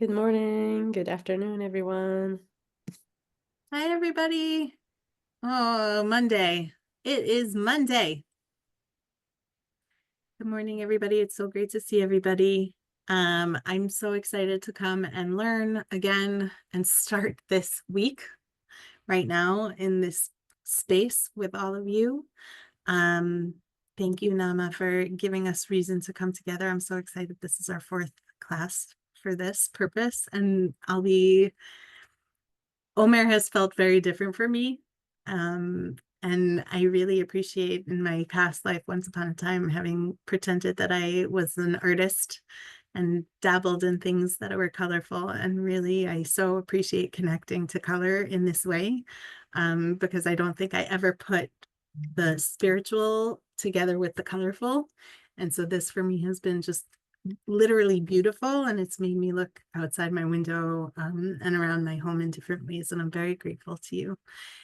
Good morning, good afternoon, everyone. Hi, everybody. Oh, Monday. It is Monday. Good morning, everybody. It's so great to see everybody. I'm so excited to come and learn again and start this week right now in this space with all of you. Um, Thank you, Naama, for giving us reason to come together. I'm so excited. This is our fourth class for this purpose, and Omer has felt very different for me. And I really appreciate in my past life, once upon a time, having pretended that I was an artist and dabbled in things that were colorful. And really, I so appreciate connecting to color in this way, because I don't think I ever put the spiritual together with the colorful. And so this for me has been just literally beautiful, and it's made me look outside my window and around my home in different ways, and I'm very grateful to you.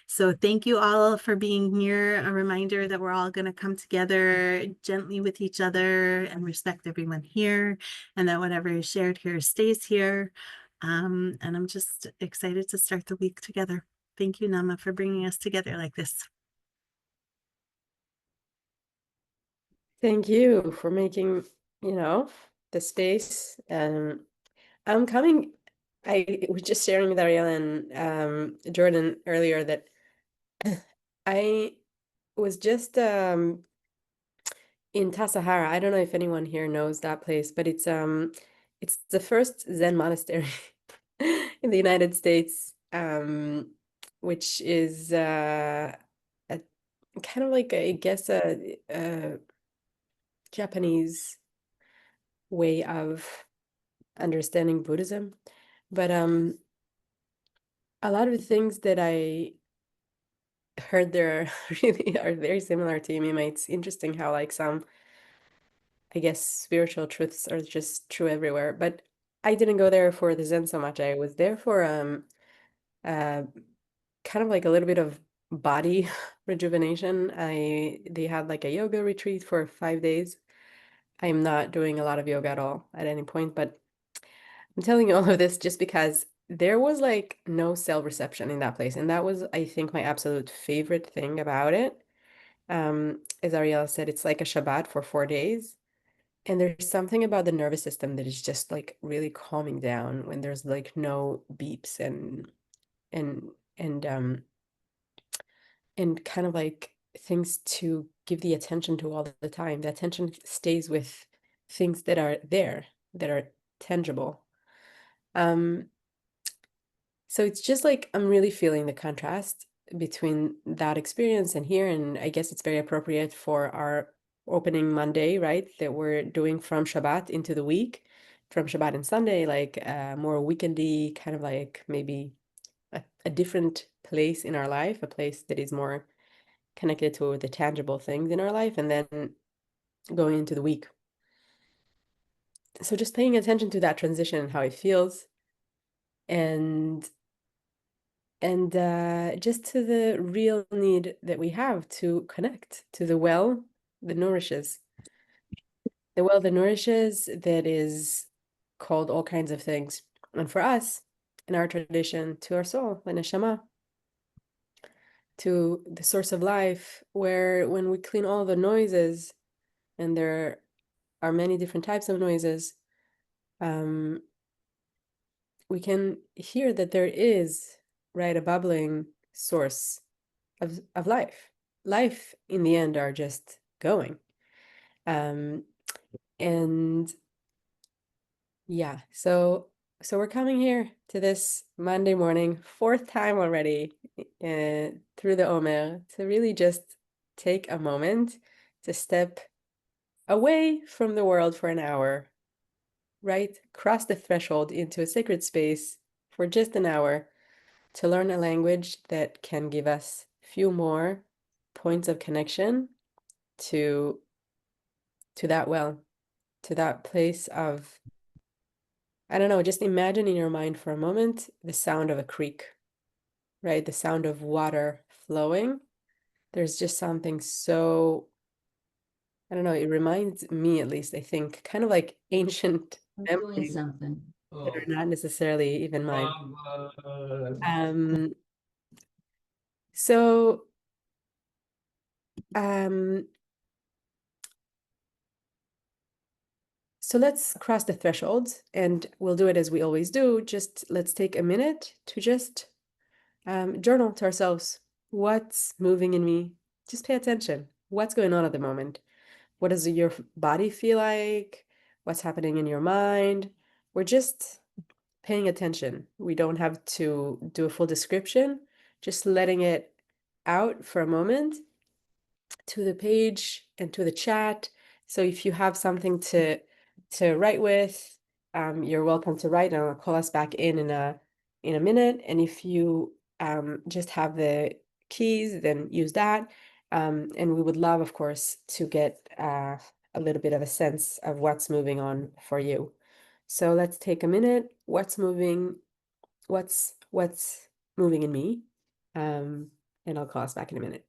So thank you all for being here. A reminder that we're all going to come together gently with each other and respect everyone here, and that whatever is shared here stays here. And I'm just excited to start the week together. Thank you, Naama, for bringing us together like this. Thank you for making, the space. I'm coming. I was just sharing with Ariel and Jordan earlier that I was just in Tassajara. I don't know if anyone here knows that place, but it's the first Zen monastery in the United States, which is a kind of like I guess a Japanese way of understanding Buddhism. But a lot of the things that I heard there really are very similar to Yemima. It's interesting how like some, I guess, spiritual truths are just true everywhere. But I didn't go there for the Zen so much. I was there for uh kind of like a little bit of body rejuvenation. They had like a yoga retreat for 5 days. I'm not doing a lot of yoga at all at any point, but I'm telling you all of this just because there was like no cell reception in that place. And that was, I think, my absolute favorite thing about it. As Ariel said, it's like a Shabbat for 4 days. And there's something about the nervous system that is just like really calming down when there's like no beeps and and um and kind of like things to give the attention to all the time. The attention stays with things that are there, that are tangible. Um, So it's just like I'm really feeling the contrast between that experience and here. And I guess it's very appropriate for our opening Monday, right? That we're doing from Shabbat into the week, from Shabbat and Sunday, like more weekendy, kind of like maybe a different place in our life, a place that is more connected to the tangible things in our life, and then going into the week. So just paying attention to that transition and how it feels. And just to the real need that we have to connect to the well that nourishes, that is called all kinds of things. And for us, in our tradition, to our soul, the neshama, to the source of life, where when we clean all the noises, and there are many different types of noises, um, we can hear that there is, right, a bubbling source of life. Life in the end are just going. Um, and yeah, so we're coming here to this Monday morning, fourth time already, through the Omer, to really just take a moment to step away from the world for an hour, right? Cross the threshold into a sacred space for just an hour to learn a language that can give us few more points of connection to that well, to that place of, I don't know, just imagine in your mind for a moment the sound of a creek, right? The sound of water flowing. There's just something so, I don't know, it reminds me at least, I think, kind of like ancient I'm doing memories. something. that are not necessarily even mine. Um, so um, so let's cross the threshold, and we'll do it as we always do. Just let's take a minute to just journal to ourselves. What's moving in me? Just pay attention. What's going on at the moment? What does your body feel like? What's happening in your mind? We're just paying attention. We don't have to do a full description, just letting it out for a moment to the page and to the chat. So if you have something to write with, you're welcome to write, and I'll call us back in a minute. And if you just have the keys, then use that. And we would love, of course, to get a little bit of a sense of what's moving on for you. So let's take a minute. What's moving? What's moving in me? And I'll call us back in a minute.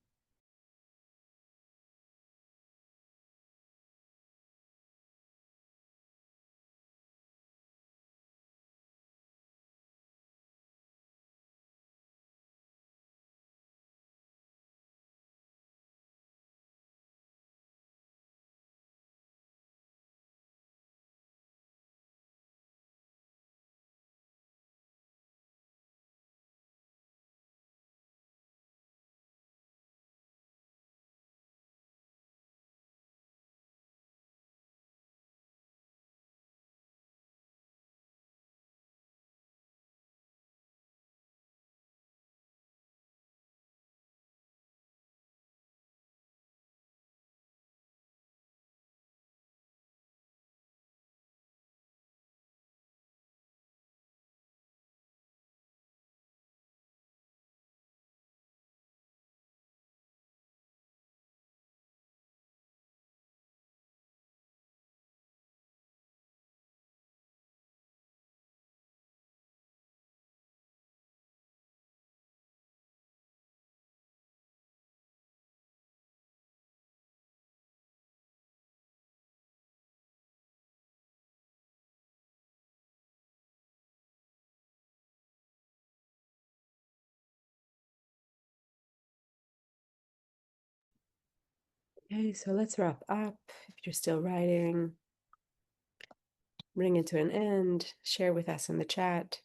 Okay, so let's wrap up. If you're still writing, bring it to an end. Share with us in the chat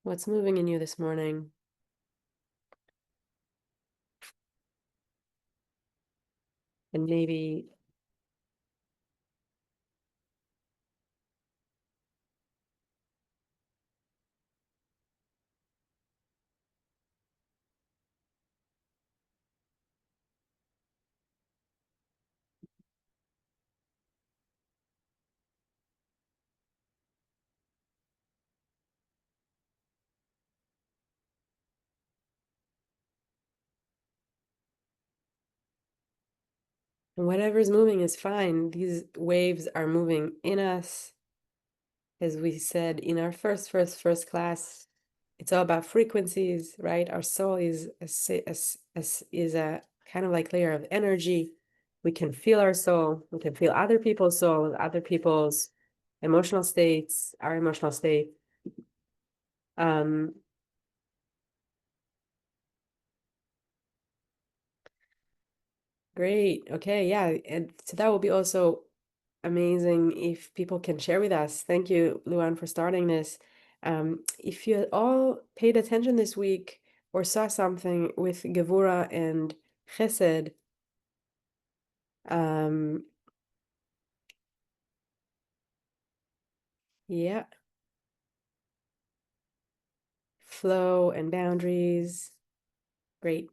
what's moving in you this morning. And maybe whatever's moving is fine. These waves are moving in us. As we said in our first class, it's all about frequencies, right? Our soul is a kind of like layer of energy. We can feel our soul. We can feel other people's soul, other people's emotional states, our emotional state. Great. Okay, yeah. And so that will be also amazing if people can share with us. Thank you, Luan, for starting this. If you all paid attention this week or saw something with Gevura and Chesed, yeah, flow and boundaries. Great.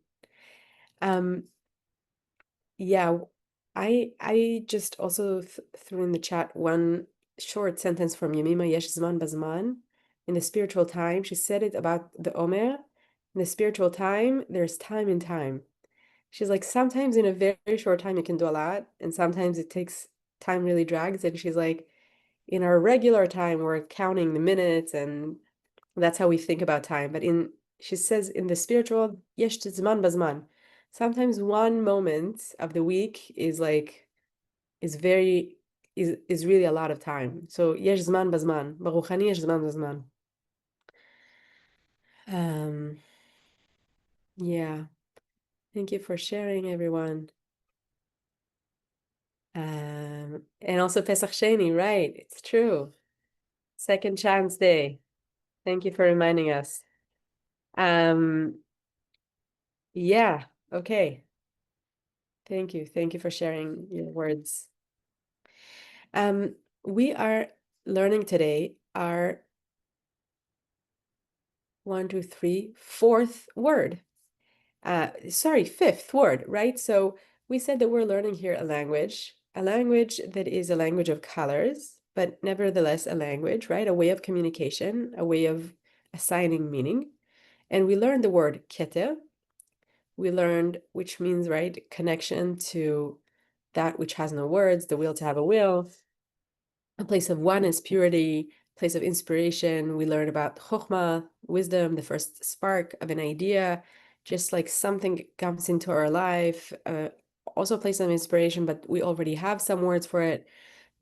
Yeah, I just also threw in the chat one short sentence from Yemima Yesh Zman Bazman. In the spiritual time, she said it about the Omer. In the spiritual time, there's time in time. She's like, sometimes in a very short time you can do a lot, and sometimes it takes time really drags. And she's like, in our regular time, we're counting the minutes, and that's how we think about time. But she says in the spiritual, yesh zman bazman. Sometimes one moment of the week is very is really a lot of time. So yesh zman bazman. Baruchani yesh zman bazman. Yeah. Thank you for sharing, everyone. And also Pesach Sheni, right? It's true. Second Chance Day. Thank you for reminding us. Yeah, okay. Thank you. Thank you for sharing your words. We are learning today our 4th word. Sorry, 5th word, right? So we said that we're learning here a language that is a language of colors, but nevertheless a language, right? A way of communication, a way of assigning meaning. And we learned the word keter. We learned, which means, right, connection to that which has no words, the will to have a will, a place of oneness, purity, place of inspiration. We learn about chokhmah, wisdom, the first spark of an idea, just like something comes into our life. Also a place of inspiration, but we already have some words for it.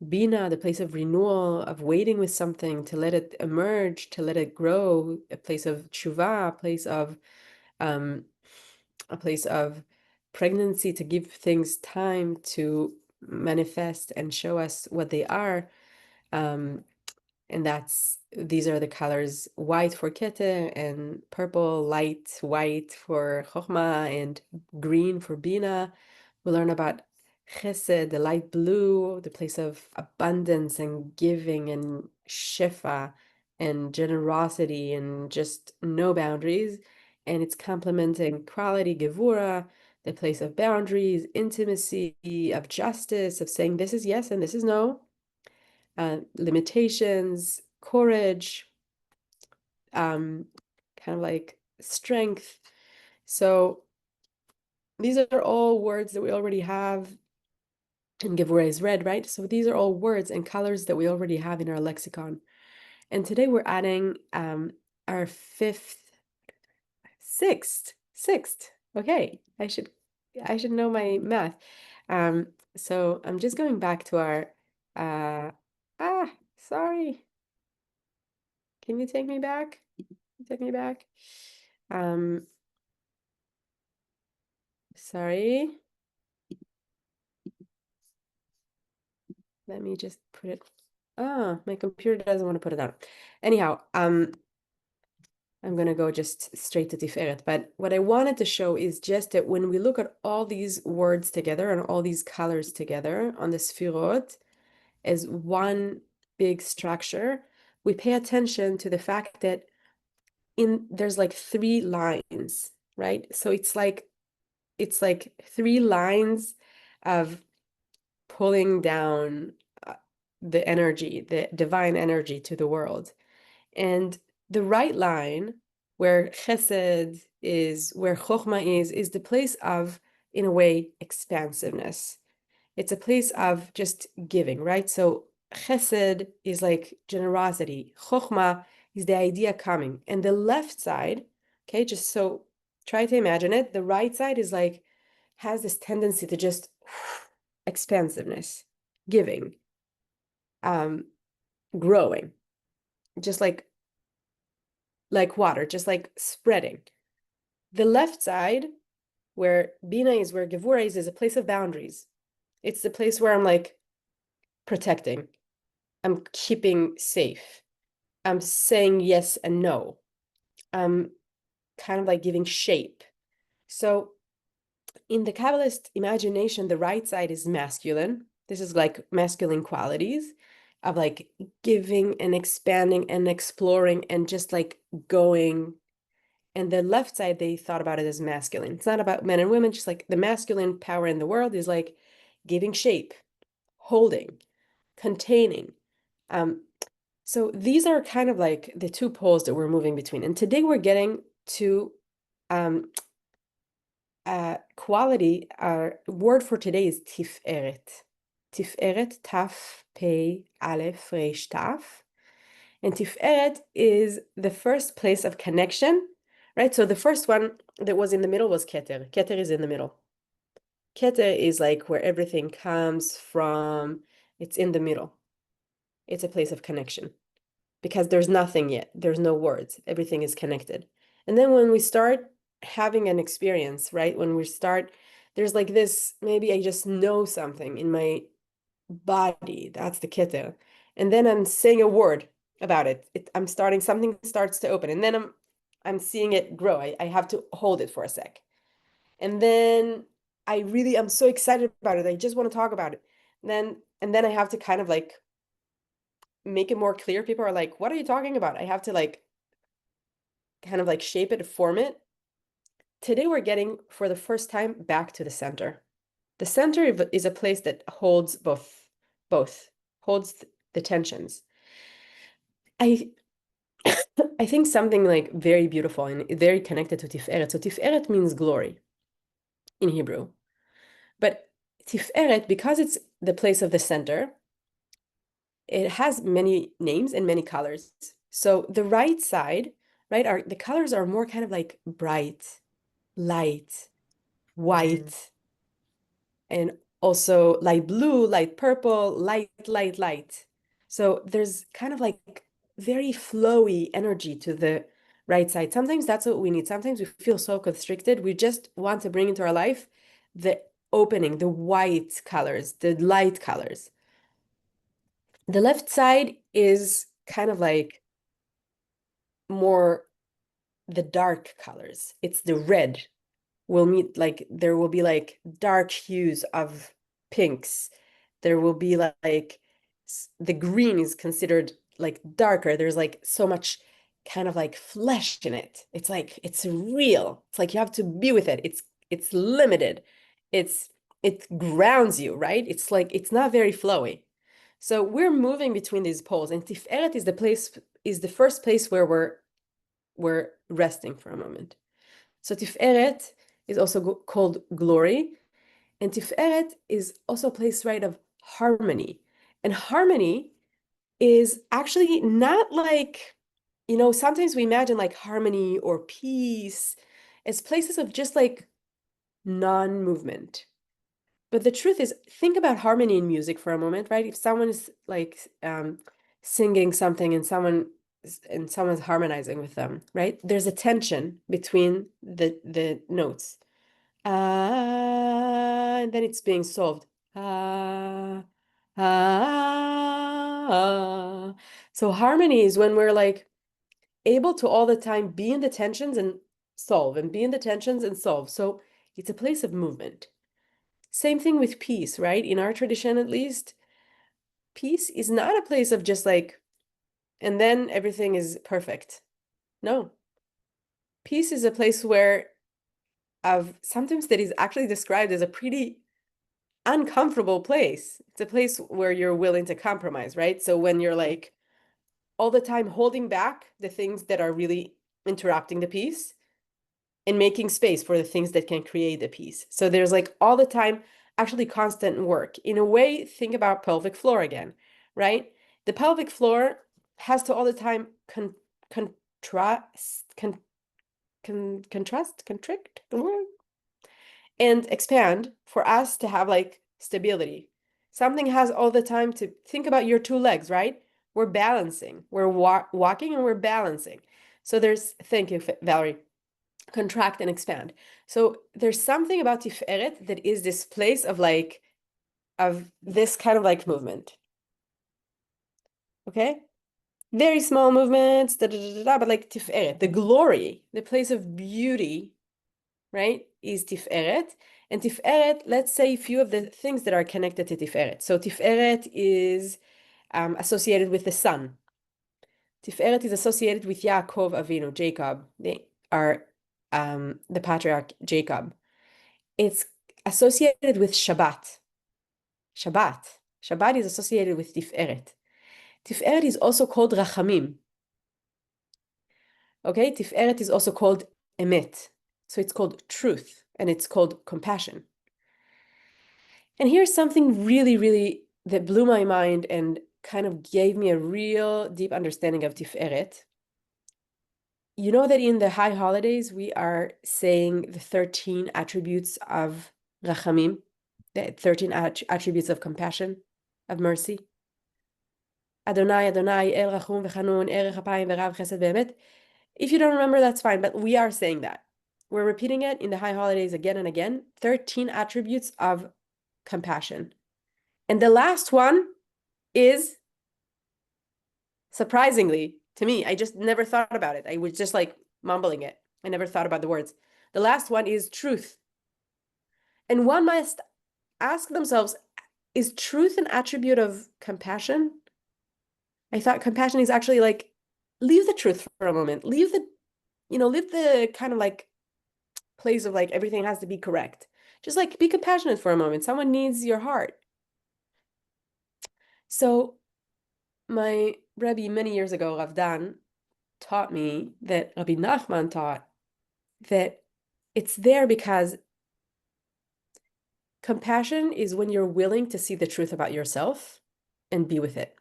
Bina, the place of renewal, of waiting with something, to let it emerge, to let it grow, a place of tshuva, a place of pregnancy, to give things time to manifest and show us what they are. And these are the colors: white for Keter, and purple, light white for Chokhmah, and green for Bina. We learn about Chesed, the light blue, the place of abundance and giving and Shefa and generosity and just no boundaries. And it's complementing quality, Gevura, the place of boundaries, intimacy, of justice, of saying this is yes and this is no. Limitations, courage, kind of like strength. So these are all words that we already have, and Gevura is red, right? So these are all words and colors that we already have in our lexicon. And today we're adding our sixth. Okay, I should know my math. So I'm just going back to our sorry. Can you take me back? Take me back. Sorry. Let me just put it. My computer doesn't want to put it on. Anyhow, I'm gonna go just straight to Tiferet. But what I wanted to show is just that when we look at all these words together and all these colors together on the Sfirot as one big structure, we pay attention to the fact that there's like 3 lines, right? So it's like 3 lines of pulling down the energy, the divine energy to the world. And the right line, where chesed is, where chokhmah is the place of, in a way, expansiveness. It's a place of just giving, right? So chesed is like generosity. Chokhmah is the idea coming. And the left side, okay, just so try to imagine it. The right side is like, has this tendency to just expansiveness, giving, growing, just like water, just like spreading. The left side, where Bina is, where Gevura is a place of boundaries. It's the place where I'm like protecting. I'm keeping safe. I'm saying yes and no. I'm kind of like giving shape. So in the Kabbalist imagination, the right side is masculine. This is like masculine qualities of like giving and expanding and exploring and just like going. And the left side, they thought about it as masculine. It's not about men and women, just like the masculine power in the world is like giving shape, holding, containing. So these are kind of like the 2 poles that we're moving between. And today we're getting to quality. Our word for today is tiferet. Tiferet, taf, pei, aleph, reish, taf. And tiferet is the first place of connection, right? So the first one that was in the middle was keter. Keter is in the middle. Keter is like where everything comes from. It's in the middle. It's a place of connection because there's nothing yet. There's no words. Everything is connected. And then when we start having an experience, right? When we start, there's like this, maybe I just know something in my body. That's the keter. And then I'm saying a word about it. I'm starting, something starts to open. And then I'm seeing it grow. I have to hold it for a sec. And then I'm so excited about it. I just want to talk about it. And then I have to kind of like make it more clear. People are like, what are you talking about? I have to like kind of like shape it, form it. Today we're getting for the first time back to the center. The center is a place that holds both holds the tensions. I I think something like very beautiful and very connected to Tiferet. So Tiferet means glory in Hebrew. But Tiferet, because it's the place of the center, it has many names and many colors. So the right side, right, the colors are more kind of like bright, light, white, and also light blue, light purple, light. So there's kind of like very flowy energy to the right side. Sometimes that's what we need. Sometimes we feel so constricted. We just want to bring into our life the opening, the white colors, the light colors. The left side is kind of like more the dark colors. It's the red. We'll meet like there will be like dark hues of pinks. There will be like the green is considered like darker. There's like so much kind of like flesh in it. It's like it's real. It's like you have to be with it. It's limited. It grounds you, right? It's like it's not very flowy. So we're moving between these poles, and Tiferet is the first place where we're resting for a moment. So Tiferet is also called glory, and Tiferet is also a place, right, of harmony. And harmony is actually not like, sometimes we imagine like harmony or peace as places of just like non-movement. But the truth is, think about harmony in music for a moment, right? If someone is like singing something and someone's harmonizing with them, right? There's a tension between the notes. And then it's being solved. Ah, ah. So harmony is when we're like able to all the time be in the tensions and solve, and be in the tensions and solve. So it's a place of movement. Same thing with peace, right? In our tradition, at least, peace is not a place of just like, and then everything is perfect. No. Peace is a place where of sometimes that is actually described as a pretty uncomfortable place. It's a place where you're willing to compromise, right? So when you're like all the time holding back the things that are really interrupting the peace and making space for the things that can create the peace. So there's like all the time actually constant work. In a way, think about pelvic floor again, right? The pelvic floor has to all the time constrict, and expand for us to have like stability. Something has all the time to think about your two legs, right? We're balancing, we're walking and we're balancing. So thank you, Valerie, contract and expand. So there's something about Tiferet that is this place of this kind of like movement. Okay? Very small movements, but like Tiferet, the glory, the place of beauty, right, is Tiferet. And Tiferet, let's say a few of the things that are connected to Tiferet. So Tiferet is associated with the sun. Tiferet is associated with Yaakov Avinu, Jacob. They are the patriarch Jacob. It's associated with Shabbat. Shabbat is associated with Tiferet. Tiferet is also called Rachamim. Okay, Tiferet is also called Emet. So it's called truth, and it's called compassion. And here's something really, really that blew my mind and kind of gave me a real deep understanding of Tiferet. You know that in the high holidays, we are saying the 13 attributes of Rachamim, the 13 attributes of compassion. of mercy. Adonai, Adonai, El Rachum v'Chanun, Erech Apayim v'Rav Chesed v'Emet. If you don't remember, that's fine, but we are saying that. We're repeating it in the high holidays again and again. 13 attributes of compassion. And the last one is, surprisingly, to me, I just never thought about it. I was just like mumbling it. I never thought about the words. The last one is truth. And one must ask themselves, is truth an attribute of compassion? I thought compassion is actually like, leave the truth for a moment. Leave the kind of like place of like everything has to be correct. Just like be compassionate for a moment. Someone needs your heart. So my Rebbe many years ago, Rav Dan, taught me that Rabbi Nachman taught that it's there because compassion is when you're willing to see the truth about yourself and be with it.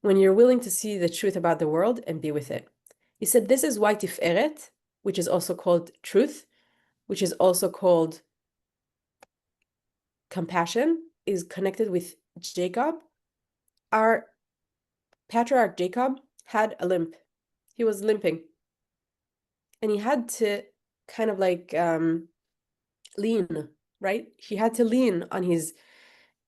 When you're willing to see the truth about the world and be with it. He said this is why Tiferet, which is also called truth, which is also called compassion, is connected with Jacob. Our patriarch Jacob had a limp. He was limping. And he had to kind of like lean, right? He had to lean on his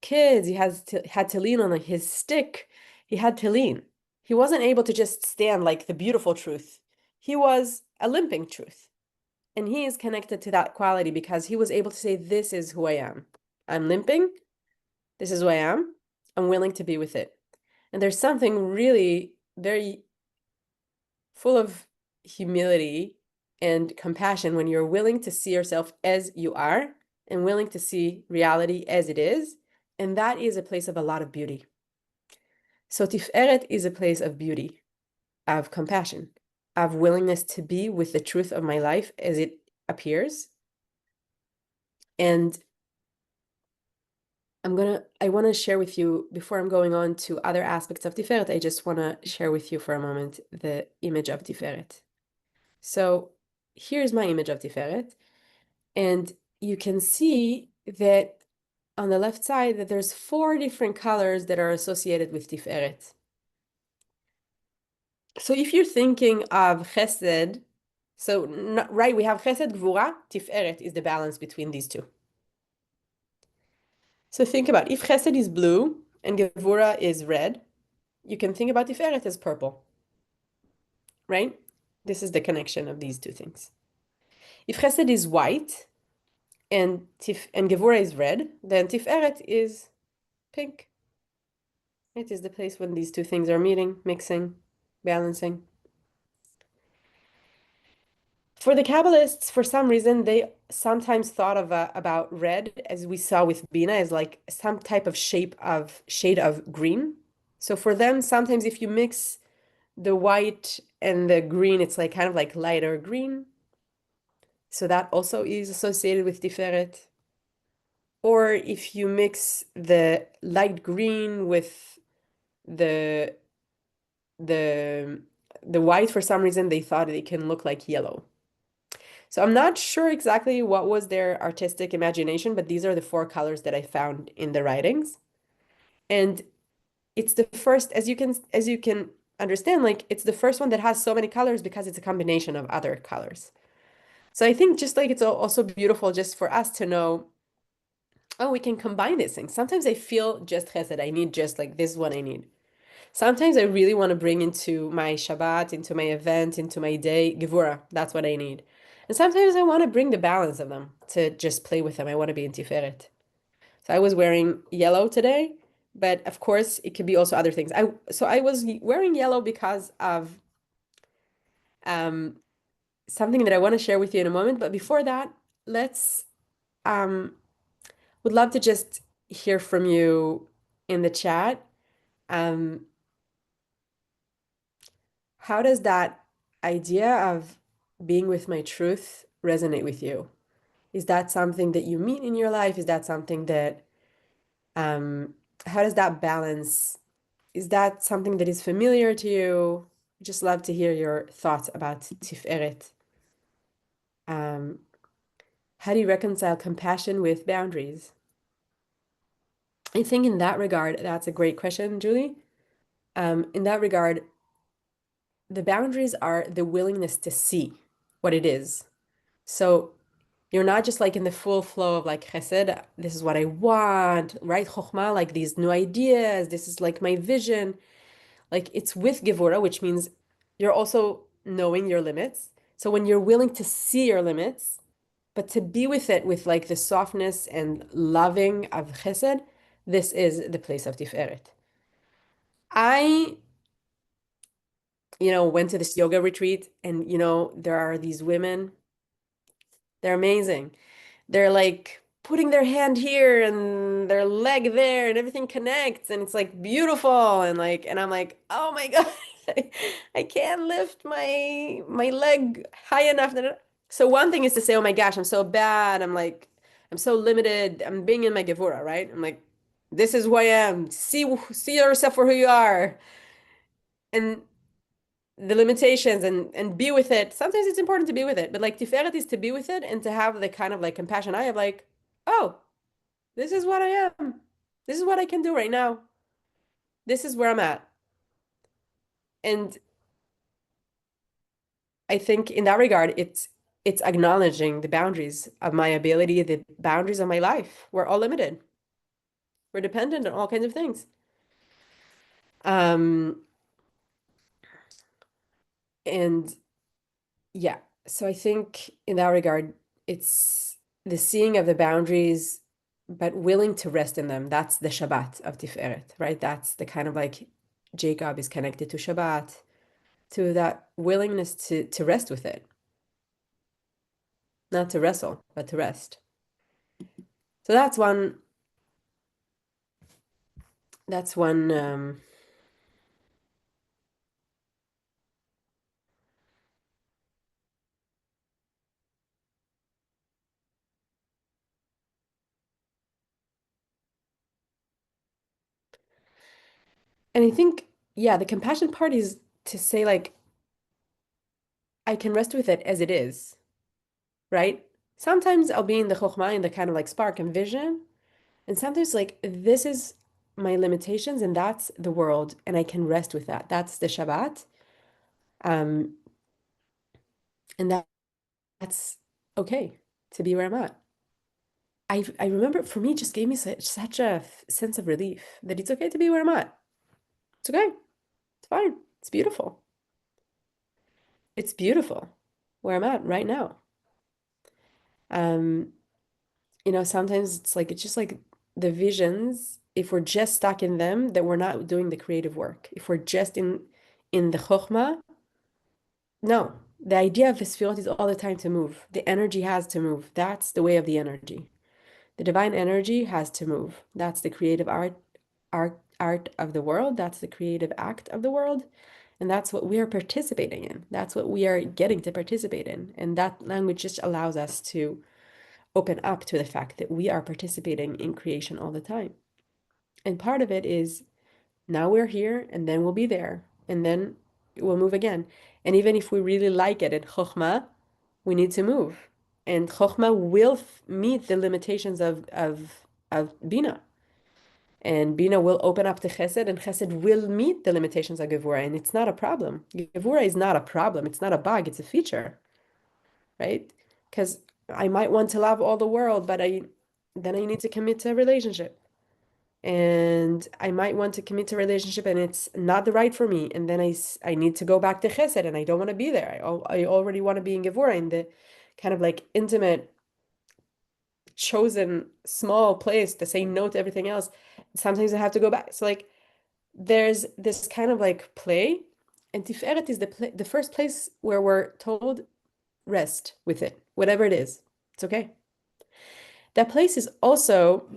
kids. He had to lean on his stick. He had to lean. He wasn't able to just stand like the beautiful truth. He was a limping truth. And he is connected to that quality because he was able to say, this is who I am. I'm limping. This is who I am. I'm willing to be with it. And there's something really very full of humility and compassion when you're willing to see yourself as you are and willing to see reality as it is. And that is a place of a lot of beauty. So Tiferet is a place of beauty, of compassion, of willingness to be with the truth of my life as it appears. And I want to share with you, before I'm going on to other aspects of Tiferet, I just want to share with you for a moment the image of Tiferet. So here's my image of Tiferet. And you can see that on the left side that there's 4 different colors that are associated with Tiferet. So if you're thinking of Chesed, right, we have Chesed, Gvura, Tiferet is the balance between these two. So think about if Chesed is blue and Gevura is red, you can think about Tiferet as purple, right? This is the connection of these two things. If Chesed is white and Gevura is red, then Tiferet is pink. It is the place when these two things are meeting, mixing, balancing. For the Kabbalists, for some reason, they sometimes thought of about red, as we saw with Bina, as like some type of shade of green. So for them, sometimes if you mix the white and the green, it's like kind of like lighter green. So that also is associated with Tiferet. Or if you mix the light green with the the the white, for some reason they thought it can look like yellow. So I'm not sure exactly what was their artistic imagination, but these are the 4 colors that I found in the writings. And it's the first, as you can understand, like it's the first one that has so many colors because it's a combination of other colors. So I think just like it's also beautiful just for us to know, oh, we can combine these things. Sometimes I feel just chesed, I need just like this is what I need. Sometimes I really want to bring into my Shabbat, into my event, into my day, Gevura. That's what I need. And sometimes I want to bring the balance of them to just play with them. I want to be in Tiferet. So I was wearing yellow today, but of course it could be also other things. So I was wearing yellow because of something that I want to share with you in a moment. But before that, let's would love to just hear from you in the chat. Um, How does that idea of being with my truth resonate with you? Is that something that you meet in your life? Is that something that, how does that balance? Is that something that is familiar to you? Just love to hear your thoughts about Tiferet. How do you reconcile compassion with boundaries? I think in that regard, that's a great question, Julie. In that regard, the boundaries are the willingness to see what it is. So you're not just like in the full flow of like chesed, this is what I want, right? Chokhmah, like these new ideas, this is like my vision. Like it's with Gevura, which means you're also knowing your limits. So when you're willing to see your limits, but to be with it with like the softness and loving of chesed, this is the place of Tiferet. I, went to this yoga retreat and, there are these women, they're amazing. They're like putting their hand here and their leg there and everything connects and it's like beautiful and I'm like, oh my God, I can't lift my leg high enough. So one thing is to say, oh my gosh, I'm so bad. I'm so limited. I'm being in my gevura, right? I'm like, this is who I am. See yourself for who you are. And the limitations and be with it. Sometimes it's important to be with it, but like Tiferet is to be with it and to have the kind of like compassion I have, like, oh, this is what I am. This is what I can do right now. This is where I'm at. And I think in that regard, it's acknowledging the boundaries of my ability, the boundaries of my life. We're all limited. We're dependent on all kinds of things. Um, and yeah, so I think in that regard, it's the seeing of the boundaries, but willing to rest in them. That's the Shabbat of Tiferet, right? That's the kind of like Jacob is connected to Shabbat, to that willingness to rest with it, not to wrestle, but to rest. So that's one. And I think, yeah, the compassion part is to say like, I can rest with it as it is, right? Sometimes I'll be in the chokhmah, in the kind of like spark and vision, and sometimes like this is my limitations and that's the world, and I can rest with that. That's the Shabbat. Um, and that's okay to be where I'm at. I remember for me, it just gave me such a sense of relief that it's okay to be where I'm at. It's okay. It's fine. It's beautiful. It's beautiful where I'm at right now. Um, sometimes it's just like the visions, if we're just stuck in them, that we're not doing the creative work. If we're just in the chokhmah, no. The idea of the sefirot is all the time to move. The energy has to move. That's the way of the energy. The divine energy has to move. That's the creative art of the world. That's the creative act of the world. And that's what we are participating in. That's what we are getting to participate in. And that language just allows us to open up to the fact that we are participating in creation all the time. And part of it is now we're here and then we'll be there and then we'll move again. And even if we really like it in Chokhmah, we need to move. And Chokhmah will meet the limitations of Bina. And Bina will open up to Chesed, and Chesed will meet the limitations of Gevura. And it's not a problem. Gevura is not a problem. It's not a bug. It's a feature, right? Because I might want to love all the world, but then I need to commit to a relationship. And I might want to commit to a relationship and it's not the right for me. And then I need to go back to Chesed and I don't want to be there. I already want to be in Gevura, in the kind of like intimate, chosen, small place to say no to everything else. Sometimes I have to go back. So like there's this kind of like play, and Tiferet is the first place where we're told rest with it, whatever it is. It's okay. That place is also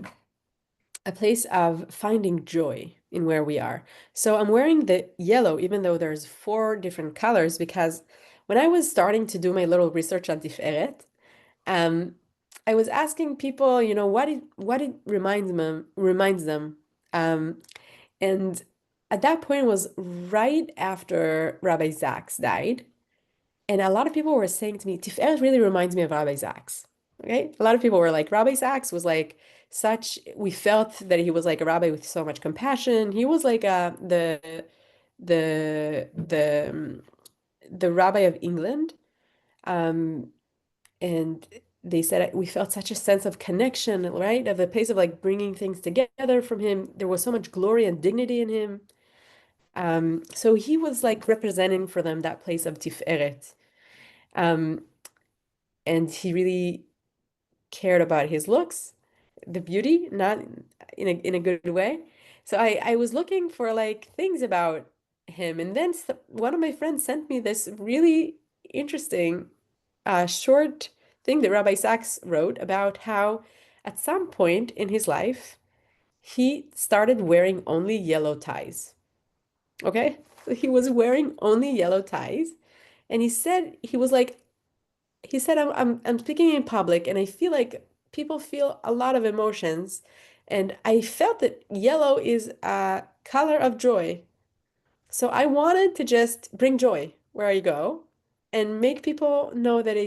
a place of finding joy in where we are. So I'm wearing the yellow, even though there's 4 different colors, because when I was starting to do my little research on Tiferet, um, I was asking people, what it reminds them. Um, and at that point it was right after Rabbi Zaks died. And a lot of people were saying to me, Tiferet really reminds me of Rabbi Zaks. Okay, a lot of people were like, Rabbi Sachs was like such. We felt that he was like a rabbi with so much compassion. He was like the the um, the rabbi of England. Um, and they said we felt such a sense of connection, right? Of a place of like bringing things together from him. There was so much glory and dignity in him. So he was like representing for them that place of Tiferet. Um, and he really cared about his looks, the beauty, not in a good way. So I was looking for like things about him, and then one of my friends sent me this really interesting short thing that Rabbi Sachs wrote about how at some point in his life he started wearing only yellow ties. Okay? So he was wearing only yellow ties, and he said he was like he said I'm speaking in public and I feel like people feel a lot of emotions, and I felt that yellow is a color of joy. So I wanted to just bring joy where I go and make people know that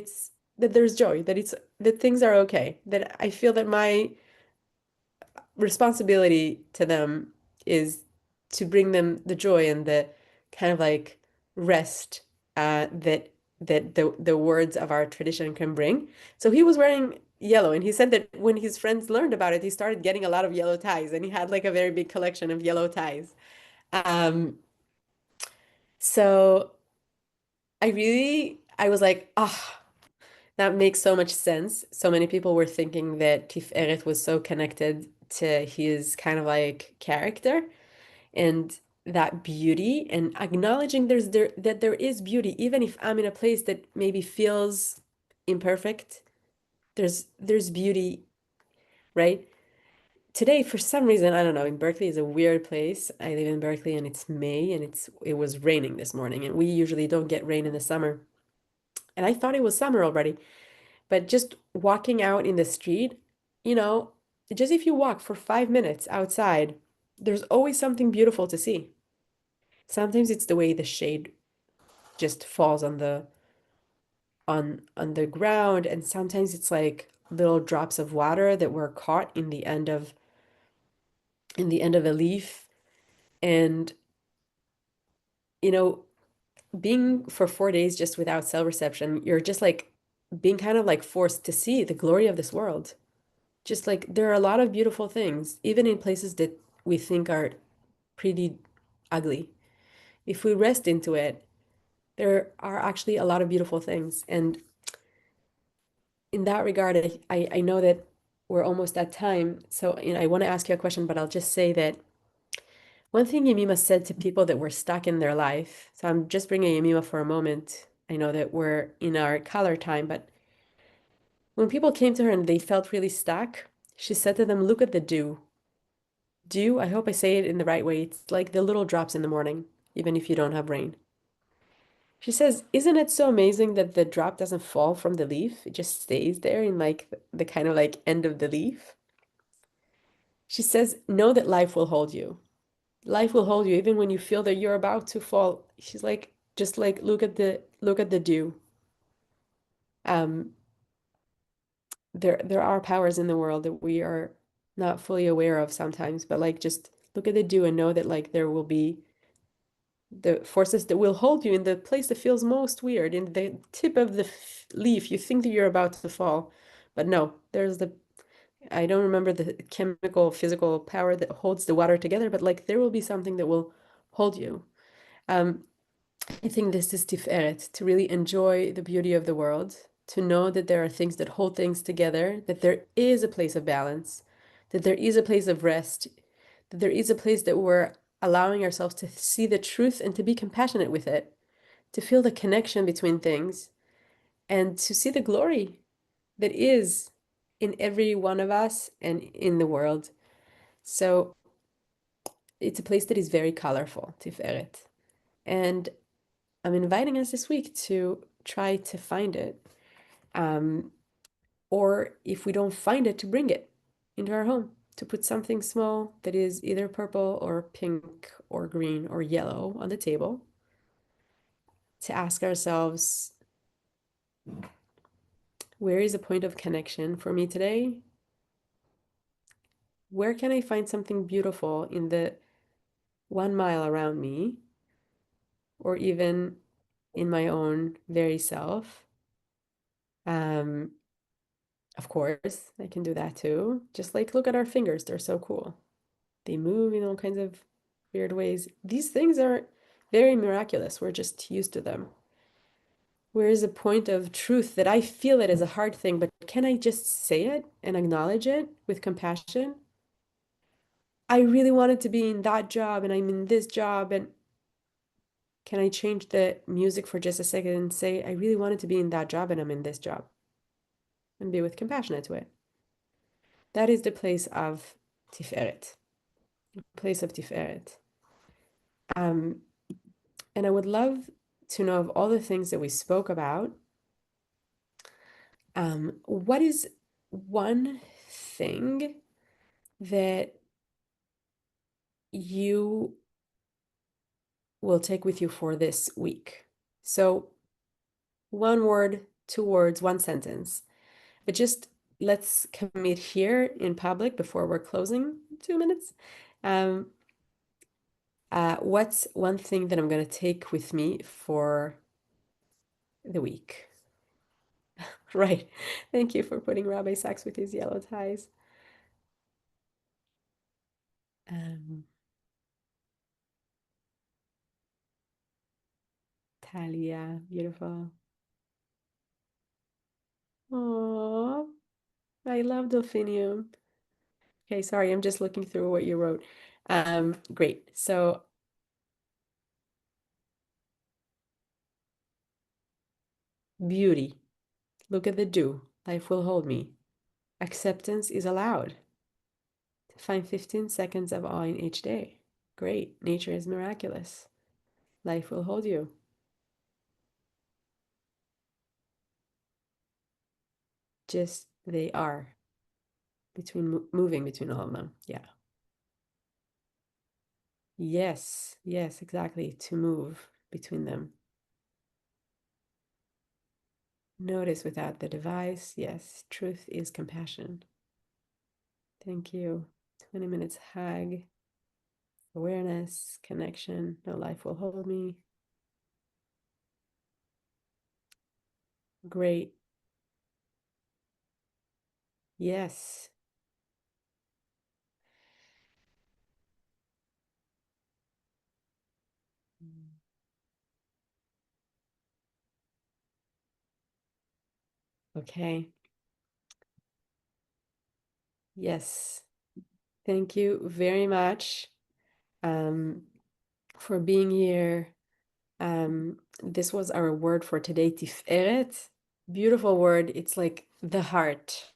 there's joy, that things are okay, that I feel that my responsibility to them is to bring them the joy and the kind of like rest that the words of our tradition can bring. So he was wearing yellow, and he said that when his friends learned about it, he started getting a lot of yellow ties, and he had like a very big collection of yellow ties. Um, so I was like, ah, that makes so much sense. So many people were thinking that Tiferet was so connected to his kind of like character and that beauty, and acknowledging that there is beauty, even if I'm in a place that maybe feels imperfect. There's beauty, right? Today, for some reason, I don't know, in Berkeley is a weird place. I live in Berkeley and it's May and it was raining this morning, and we usually don't get rain in the summer. And I thought it was summer already. But just walking out in the street, you know, just if you walk for 5 minutes outside, there's always something beautiful to see. Sometimes it's the way the shade just falls on the ground, and sometimes it's like little drops of water that were caught in the end of a leaf. And you know, being for 4 days just without cell reception, you're just like being kind of like forced to see the glory of this world. Just like there are a lot of beautiful things, even in places that we think are pretty ugly. If we rest into it, there are actually a lot of beautiful things. And in that regard, I know that we're almost at time. So, I want to ask you a question, but I'll just say that one thing Yemima said to people that were stuck in their life. So I'm just bringing Yemima for a moment. I know that we're in our color time, but when people came to her and they felt really stuck, she said to them, look at the dew. Dew, I hope I say it in the right way. It's like the little drops in the morning, even if you don't have rain. She says, isn't it so amazing that the drop doesn't fall from the leaf? It just stays there in like the kind of like end of the leaf. She says, know that life will hold you. Life will hold you even when you feel that you're about to fall. She's like, just like look at the dew. Um, there are powers in the world that we are not fully aware of sometimes, but like just look at the dew and know that like there will be the forces that will hold you in the place that feels most weird, in the tip of the leaf. You think that you're about to fall, but no, there's I don't remember the chemical, physical power that holds the water together, but like there will be something that will hold you. Um, I think this is Tiferet, to really enjoy the beauty of the world, to know that there are things that hold things together, that there is a place of balance, that there is a place of rest, that there is a place that we're allowing ourselves to see the truth and to be compassionate with it, to feel the connection between things, and to see the glory that is in every one of us and in the world. So it's a place that is very colorful, Tiferet. And I'm inviting us this week to try to find it. Um, or if we don't find it, to bring it into our home, to put something small that is either purple or pink or green or yellow on the table, to ask ourselves, Where is a point of connection for me today? Where can I find something beautiful in the 1 mile around me, or even in my own very self? Um, of course, I can do that too. Just like look at our fingers, they're so cool. They move in all kinds of weird ways. These things are very miraculous. We're just used to them. Where is a point of truth that I feel it is a hard thing, but can I just say it and acknowledge it with compassion? I really wanted to be in that job and I'm in this job. And can I change the music for just a second and say, I really wanted to be in that job and I'm in this job, and be with compassion to it? That is the place of Tiferet, place of Tiferet. Um, and I would love to know, of all the things that we spoke about, what is one thing that you will take with you for this week? So, one word, 2 words, one sentence. But just let's commit here in public before we're closing 2 minutes. Um, what's one thing that I'm going to take with me for the week? Right. Thank you for putting Rabbi Sachs with his yellow ties. Talia, beautiful. Oh, I love delphinium. Okay, sorry, I'm just looking through what you wrote. Great. So, beauty. Look at the dew. Life will hold me. Acceptance is allowed. Find 15 seconds of awe in each day. Great. Nature is miraculous. Life will hold you. Just they are moving between all of them. Yeah. Yes. Yes, exactly. To move between them. Notice without the device. Yes. Truth is compassion. Thank you. 20 minutes hug. Awareness, connection. No life will hold me. Great. Yes. Okay. Yes. Thank you very much for being here. This was our word for today, tiferet. Beautiful word. It's like the heart.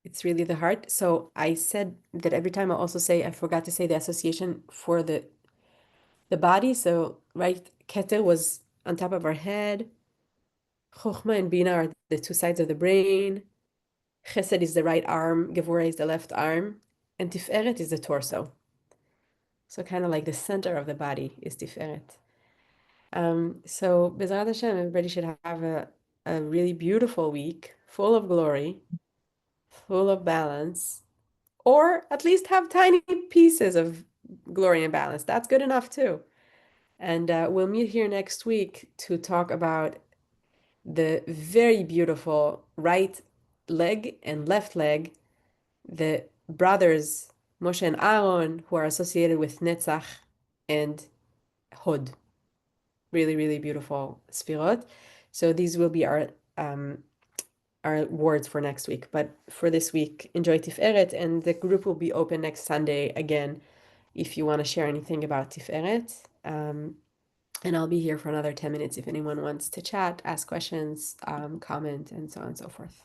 It's really the heart. So I said that every time I also say, I forgot to say the association for the body. So, right, Keter was on top of our head. Chochmah and Bina are the two sides of the brain. Chesed is the right arm. Gevurah is the left arm. And Tiferet is the torso. So kind of like the center of the body is Tiferet. So B'ezrat Hashem, everybody should have a really beautiful week, full of glory, full of balance, or at least have tiny pieces of glory and balance. That's good enough too. And we'll meet here next week to talk about the very beautiful right leg and left leg, the brothers Moshe and Aaron, who are associated with Netzach and Hod. Really, really beautiful sfirot. So these will be our words for next week. But for this week, enjoy Tiferet, and the group will be open next Sunday again if you want to share anything about Tiferet. And I'll be here for another 10 minutes if anyone wants to chat, ask questions, comment, and so on and so forth.